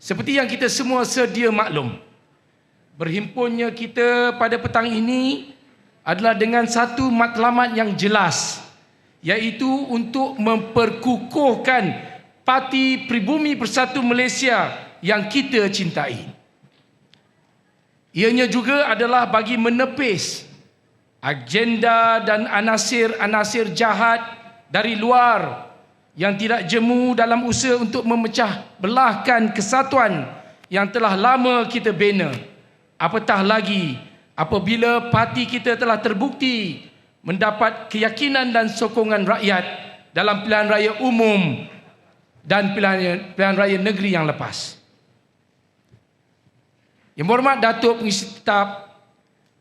Seperti yang kita semua sedia maklum, berhimpunnya kita pada petang ini adalah dengan satu matlamat yang jelas, iaitu untuk memperkukuhkan Parti Pribumi Bersatu Malaysia yang kita cintai. Ianya juga adalah bagi menepis agenda dan anasir-anasir jahat dari luar yang tidak jemu dalam usaha untuk memecah belahkan kesatuan yang telah lama kita bina. Apatah lagi apabila parti kita telah terbukti mendapat keyakinan dan sokongan rakyat dalam pilihan raya umum dan pilihan raya negeri yang lepas. Yang berhormat Datuk Pengisi Tetap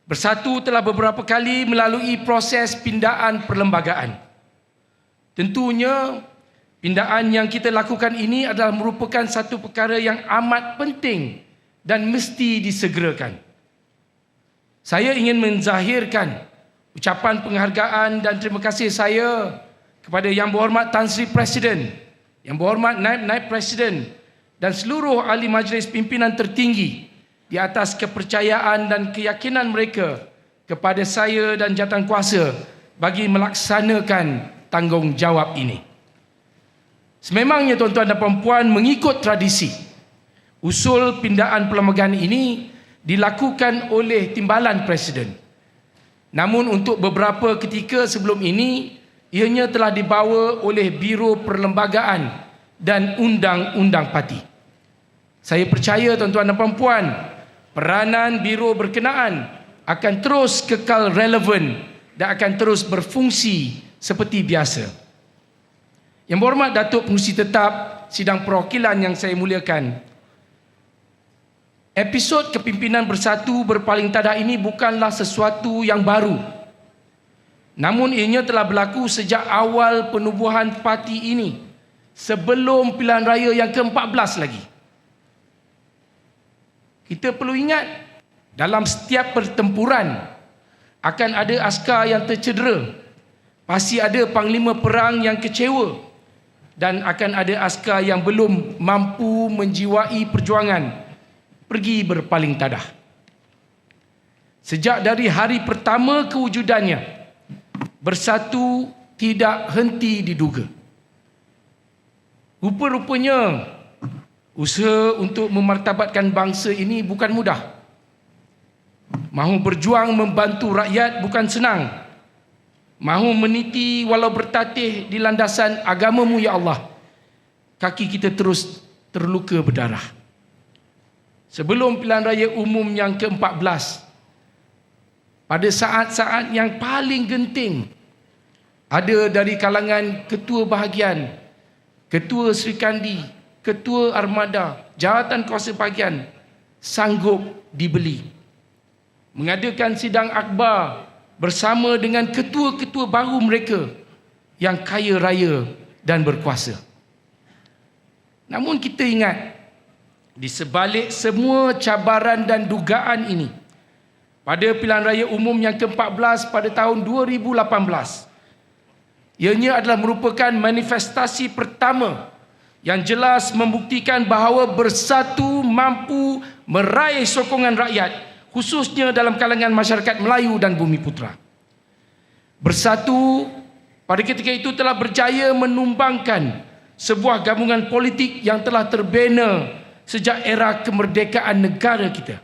Bersatu telah beberapa kali melalui proses pindaan perlembagaan. Tentunya pindaan yang kita lakukan ini adalah merupakan satu perkara yang amat penting dan mesti disegerakan. Saya ingin menzahirkan ucapan penghargaan dan terima kasih saya kepada Yang Berhormat Tan Sri Presiden, Yang Berhormat Naib Presiden dan seluruh ahli majlis pimpinan tertinggi di atas kepercayaan dan keyakinan mereka kepada saya dan jawatankuasa bagi melaksanakan tanggungjawab ini. Sememangnya tuan-tuan dan puan-puan, mengikut tradisi, usul pindaan perlembagaan ini dilakukan oleh Timbalan Presiden. Namun untuk beberapa ketika sebelum ini, ianya telah dibawa oleh Biro Perlembagaan dan Undang-Undang Parti. Saya percaya tuan-tuan dan puan-puan, peranan biro berkenaan akan terus kekal relevan dan akan terus berfungsi seperti biasa. Yang berhormat Datuk Pengerusi Tetap Sidang Perwakilan yang saya muliakan, episod kepimpinan bersatu berpaling tadah ini bukanlah sesuatu yang baru. Namun ianya telah berlaku sejak awal penubuhan parti ini, sebelum pilihan raya yang ke-14 lagi. Kita perlu ingat, dalam setiap pertempuran akan ada askar yang tercedera, pasti ada panglima perang yang kecewa, dan akan ada askar yang belum mampu menjiwai perjuangan pergi berpaling tadah. Sejak dari hari pertama kewujudannya, bersatu tidak henti diduga. Rupa-rupanya usaha untuk memartabatkan bangsa ini bukan mudah. Mahu berjuang membantu rakyat bukan senang. Mahu meniti walau bertatih di landasan agamamu ya Allah, kaki kita terus terluka berdarah. Sebelum pilihan raya umum yang ke-14, pada saat-saat yang paling genting, ada dari kalangan ketua bahagian, ketua Serikandi, ketua armada, jawatan kuasa bahagian sanggup dibeli, mengadakan sidang akbar bersama dengan ketua-ketua baru mereka yang kaya raya dan berkuasa. Namun kita ingat, di sebalik semua cabaran dan dugaan ini, pada pilihan raya umum yang ke-14 pada tahun 2018, ianya adalah merupakan manifestasi pertama yang jelas membuktikan bahawa bersatu mampu meraih sokongan rakyat, khususnya dalam kalangan masyarakat Melayu dan Bumiputera. Bersatu pada ketika itu telah berjaya menumbangkan sebuah gabungan politik yang telah terbina sejak era kemerdekaan negara kita.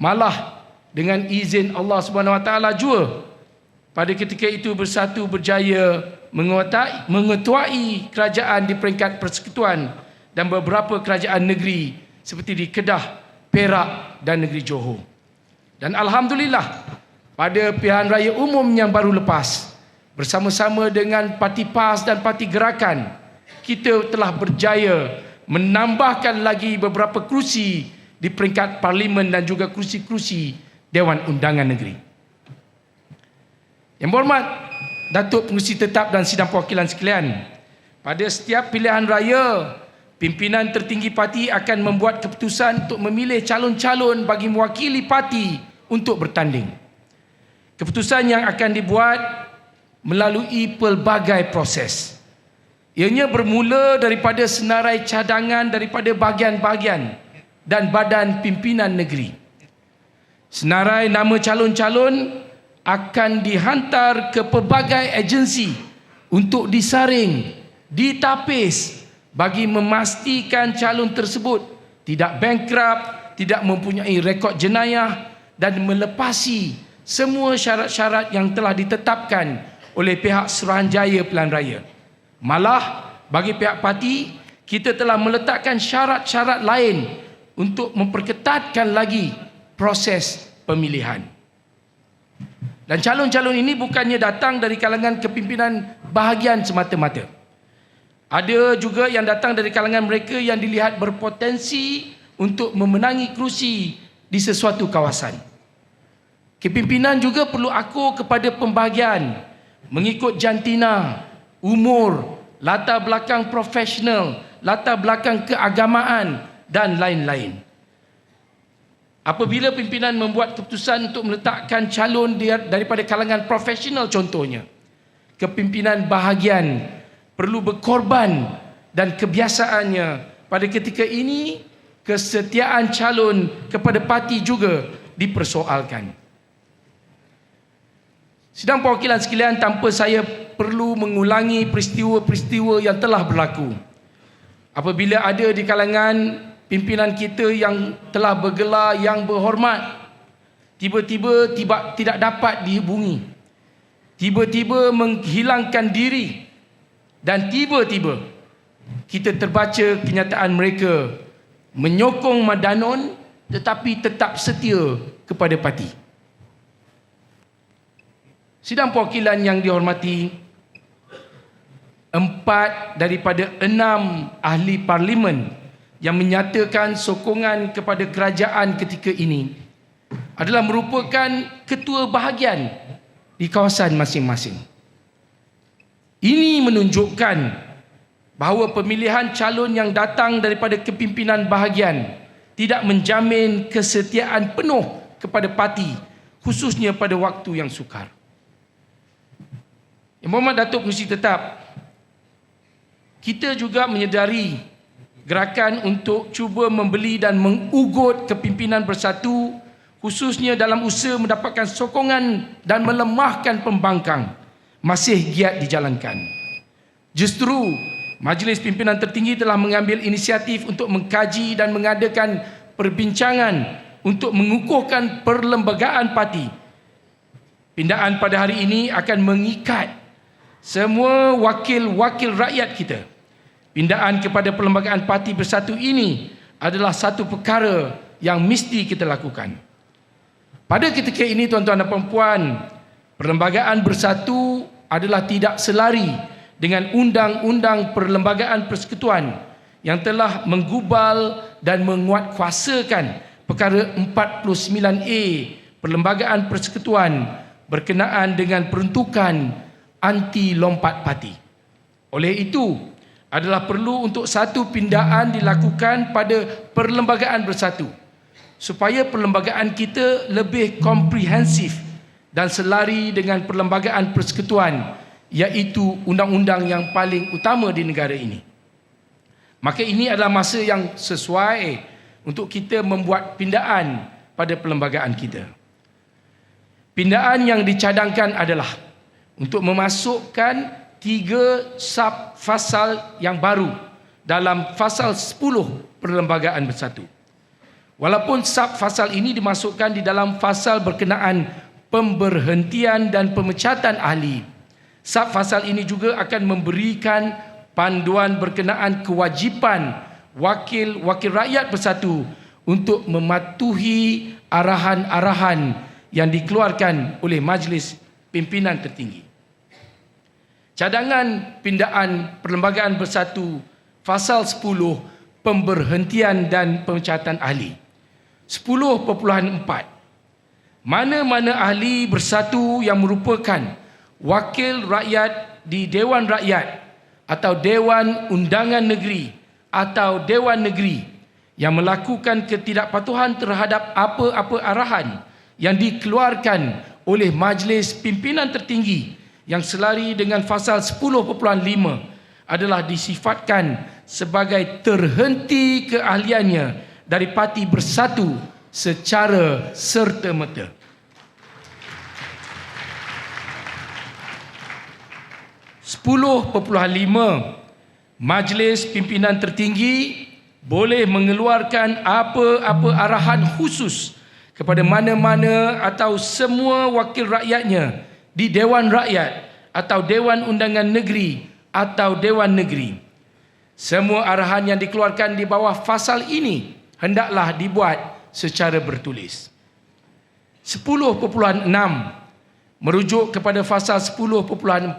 Malah dengan izin Allah Subhanahu Wa Taala jua, pada ketika itu bersatu berjaya mengetuai kerajaan di peringkat persekutuan dan beberapa kerajaan negeri seperti di Kedah, Perak dan negeri Johor. Dan alhamdulillah, pada pilihan raya umum yang baru lepas, bersama-sama dengan Parti PAS dan Parti Gerakan, kita telah berjaya menambahkan lagi beberapa kerusi di peringkat parlimen dan juga kerusi-kerusi Dewan Undangan Negeri. Yang berhormat Datuk Pengerusi Tetap dan Sidang Perwakilan sekalian, pada setiap pilihan raya, pimpinan tertinggi parti akan membuat keputusan untuk memilih calon-calon bagi mewakili parti untuk bertanding. Keputusan yang akan dibuat melalui pelbagai proses. Ianya bermula daripada senarai cadangan daripada bahagian-bahagian dan badan pimpinan negeri. Senarai nama calon-calon akan dihantar ke pelbagai agensi untuk disaring, ditapis bagi memastikan calon tersebut tidak bankrupt, tidak mempunyai rekod jenayah dan melepasi semua syarat-syarat yang telah ditetapkan oleh pihak Suruhanjaya Pilihan Raya. Malah bagi pihak parti, kita telah meletakkan syarat-syarat lain untuk memperketatkan lagi proses pemilihan. Dan calon-calon ini bukannya datang dari kalangan kepimpinan bahagian semata-mata. Ada juga yang datang dari kalangan mereka yang dilihat berpotensi untuk memenangi kerusi di sesuatu kawasan. Kepimpinan juga perlu akur kepada pembahagian mengikut jantina, umur, latar belakang profesional, latar belakang keagamaan dan lain-lain. Apabila pimpinan membuat keputusan untuk meletakkan calon daripada kalangan profesional contohnya, kepimpinan bahagian perlu berkorban dan kebiasaannya pada ketika ini kesetiaan calon kepada parti juga dipersoalkan. Sidang perwakilan sekalian, tanpa saya perlu mengulangi peristiwa-peristiwa yang telah berlaku. Apabila ada di kalangan pimpinan kita yang telah bergelar yang berhormat, tiba-tiba tidak dapat dihubungi, tiba-tiba menghilangkan diri, dan tiba-tiba kita terbaca kenyataan mereka menyokong Madanon tetapi tetap setia kepada parti. Sidang perwakilan yang dihormati, 4 daripada 6 ahli parlimen yang menyatakan sokongan kepada kerajaan ketika ini adalah merupakan ketua bahagian di kawasan masing-masing. Ini menunjukkan bahawa pemilihan calon yang datang daripada kepimpinan bahagian tidak menjamin kesetiaan penuh kepada parti, khususnya pada waktu yang sukar. Yang Berhormat Datuk Pengerusi Tetap, kita juga menyedari gerakan untuk cuba membeli dan mengugut kepimpinan bersatu, khususnya dalam usaha mendapatkan sokongan dan melemahkan pembangkang, masih giat dijalankan. Justru Majlis Pimpinan Tertinggi telah mengambil inisiatif untuk mengkaji dan mengadakan perbincangan untuk mengukuhkan perlembagaan parti. Pindaan pada hari ini akan mengikat semua wakil-wakil rakyat kita. Pindaan kepada perlembagaan parti bersatu ini adalah satu perkara yang mesti kita lakukan. Pada ketika ini, tuan-tuan dan puan-puan, perlembagaan bersatu adalah tidak selari dengan Undang-Undang Perlembagaan Persekutuan yang telah menggubal dan menguatkuasakan perkara 49A Perlembagaan Persekutuan berkenaan dengan peruntukan anti lompat parti. Oleh itu, adalah perlu untuk satu pindaan dilakukan pada perlembagaan bersatu supaya perlembagaan kita lebih komprehensif dan selari dengan perlembagaan persekutuan, iaitu undang-undang yang paling utama di negara ini. Maka ini adalah masa yang sesuai untuk kita membuat pindaan pada perlembagaan kita. Pindaan yang dicadangkan adalah untuk memasukkan 3 sub-fasal yang baru dalam fasal 10 Perlembagaan Bersatu. Walaupun sub-fasal ini dimasukkan di dalam fasal berkenaan pemberhentian dan pemecatan ahli, sub-fasal ini juga akan memberikan panduan berkenaan kewajipan wakil-wakil rakyat bersatu untuk mematuhi arahan-arahan yang dikeluarkan oleh Majlis Pimpinan Tertinggi. Cadangan pindaan Perlembagaan Bersatu Fasal 10 Pemberhentian dan Pemecatan Ahli 10.4. Mana-mana ahli bersatu yang merupakan wakil rakyat di Dewan Rakyat atau Dewan Undangan Negeri atau Dewan Negeri yang melakukan ketidakpatuhan terhadap apa-apa arahan yang dikeluarkan oleh Majlis Pimpinan Tertinggi yang selari dengan fasal 10.5 adalah disifatkan sebagai terhenti keahliannya dari Parti Bersatu secara serta-merta. (10.5) Majlis Pimpinan Tertinggi boleh mengeluarkan apa-apa arahan khusus kepada mana-mana atau semua wakil rakyatnya di Dewan Rakyat atau Dewan Undangan Negeri atau Dewan Negeri. Semua arahan yang dikeluarkan di bawah fasal ini hendaklah dibuat secara bertulis. 10.6 merujuk kepada fasal 10.4,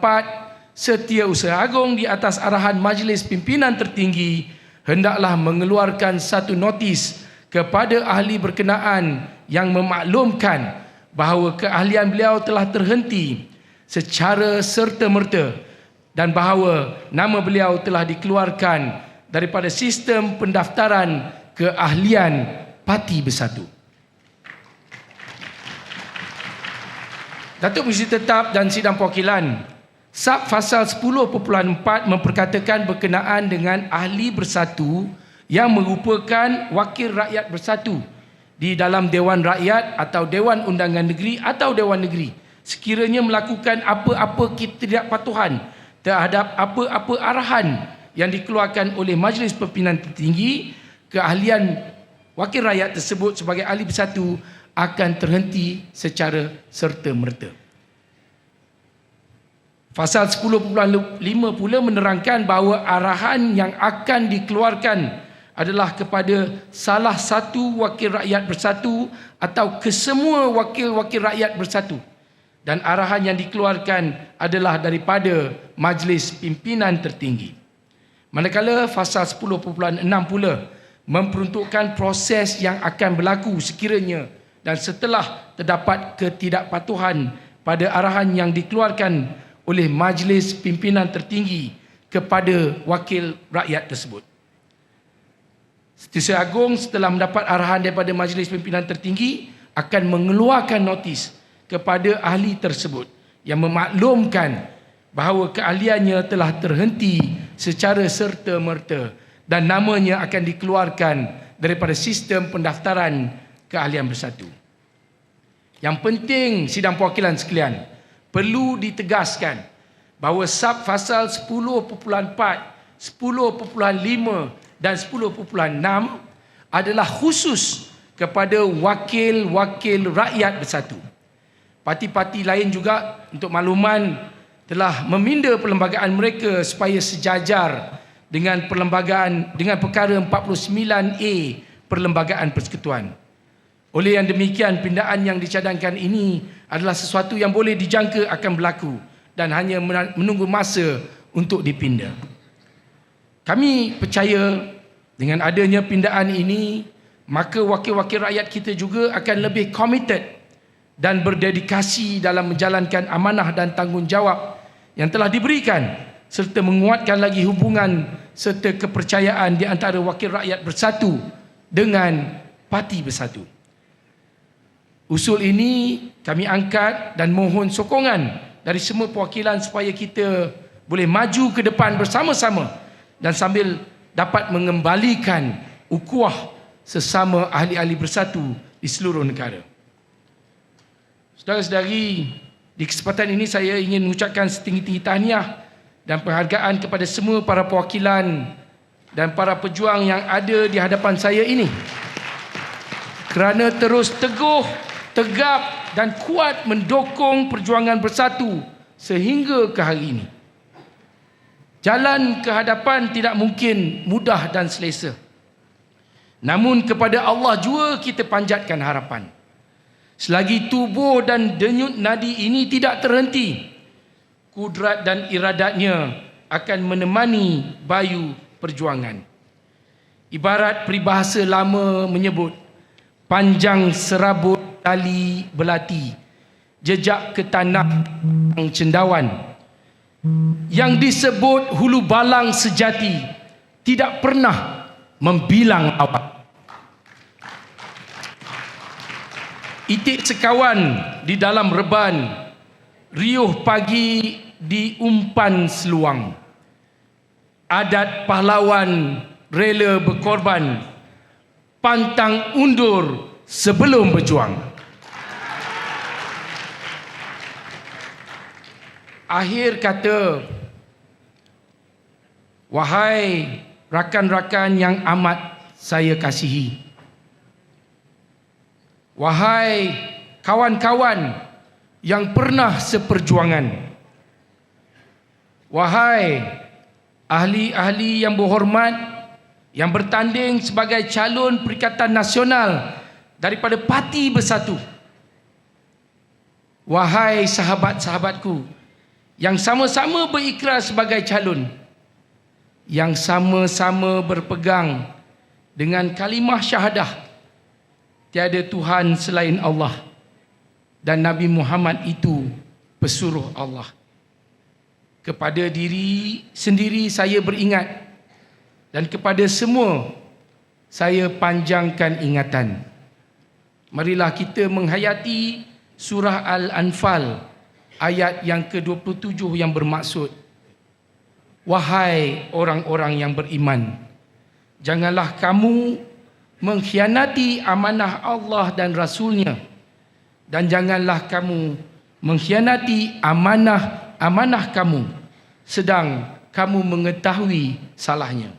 Setiausaha Agung di atas arahan Majlis Pimpinan Tertinggi hendaklah mengeluarkan satu notis kepada ahli berkenaan yang memaklumkan bahawa keahlian beliau telah terhenti secara serta-merta dan bahawa nama beliau telah dikeluarkan daripada sistem pendaftaran keahlian Parti Bersatu. Datuk Pengerusi Tetap dan Sidang Perwakilan, Sub Fasal 10.4 memperkatakan berkenaan dengan ahli bersatu yang merupakan wakil rakyat bersatu di dalam Dewan Rakyat atau Dewan Undangan Negeri atau Dewan Negeri sekiranya melakukan apa-apa ketidakpatuhan terhadap apa-apa arahan yang dikeluarkan oleh Majlis Pimpinan Tertinggi, keahlian wakil rakyat tersebut sebagai ahli bersatu akan terhenti secara serta-merta. Fasal 10.5 pula menerangkan bahawa arahan yang akan dikeluarkan adalah kepada salah satu wakil rakyat bersatu atau kesemua wakil-wakil rakyat bersatu. Dan arahan yang dikeluarkan adalah daripada Majlis Pimpinan Tertinggi. Manakala fasal 10.6 pula memperuntukkan proses yang akan berlaku sekiranya dan setelah terdapat ketidakpatuhan pada arahan yang dikeluarkan oleh Majlis Pimpinan Tertinggi kepada wakil rakyat tersebut. Setiausaha Agung setelah mendapat arahan daripada Majlis Pimpinan Tertinggi akan mengeluarkan notis kepada ahli tersebut yang memaklumkan bahawa keahliannya telah terhenti secara serta-merta dan namanya akan dikeluarkan daripada sistem pendaftaran keahlian bersatu. Yang penting, sidang perwakilan sekalian, perlu ditegaskan bahawa sub fasal 10.4, 10.5 dan 10.6 adalah khusus kepada wakil-wakil rakyat bersatu. Parti-parti lain juga untuk makluman telah meminda perlembagaan mereka supaya sejajar dengan perkara 49A Perlembagaan Persekutuan. Oleh yang demikian, pindaan yang dicadangkan ini adalah sesuatu yang boleh dijangka akan berlaku dan hanya menunggu masa untuk dipinda. Kami percaya dengan adanya pindaan ini, maka wakil-wakil rakyat kita juga akan lebih committed dan berdedikasi dalam menjalankan amanah dan tanggungjawab yang telah diberikan serta menguatkan lagi hubungan serta kepercayaan di antara wakil rakyat bersatu dengan Parti Bersatu. Usul ini kami angkat dan mohon sokongan dari semua perwakilan supaya kita boleh maju ke depan bersama-sama dan sambil dapat mengembalikan ukhuwah sesama ahli-ahli bersatu di seluruh negara. Saudara-saudari, di kesempatan ini saya ingin mengucapkan setinggi-tinggi tahniah dan penghargaan kepada semua para perwakilan dan para pejuang yang ada di hadapan saya ini kerana terus teguh, tegap dan kuat mendukung perjuangan bersatu sehingga ke hari ini. Jalan ke hadapan tidak mungkin mudah dan selesa. Namun kepada Allah jua kita panjatkan harapan. Selagi tubuh dan denyut nadi ini tidak terhenti, kudrat dan iradatnya akan menemani bayu perjuangan. Ibarat peribahasa lama menyebut, panjang serabut tali belati, jejak ke tanah cendawan. Yang disebut hulu balang sejati tidak pernah membilang awak. Itik sekawan di dalam reban, riuh pagi di umpan seluang. adat pahlawan rela berkorban, pantang undur sebelum berjuang. Akhir kata, wahai rakan-rakan yang amat saya kasihi, wahai kawan-kawan yang pernah seperjuangan, wahai ahli-ahli yang berhormat yang bertanding sebagai calon Perikatan Nasional daripada Parti Bersatu, wahai sahabat-sahabatku yang sama-sama berikrar sebagai calon, yang sama-sama berpegang dengan kalimah syahadah tiada Tuhan selain Allah dan Nabi Muhammad itu pesuruh Allah. Kepada diri sendiri saya beringat, dan kepada semua saya panjangkan ingatan. Marilah kita menghayati surah Al-Anfal ayat yang ke-27 yang bermaksud, wahai orang-orang yang beriman, janganlah kamu mengkhianati amanah Allah dan Rasulnya, dan janganlah kamu mengkhianati amanah kamu sedang kamu mengetahui salahnya.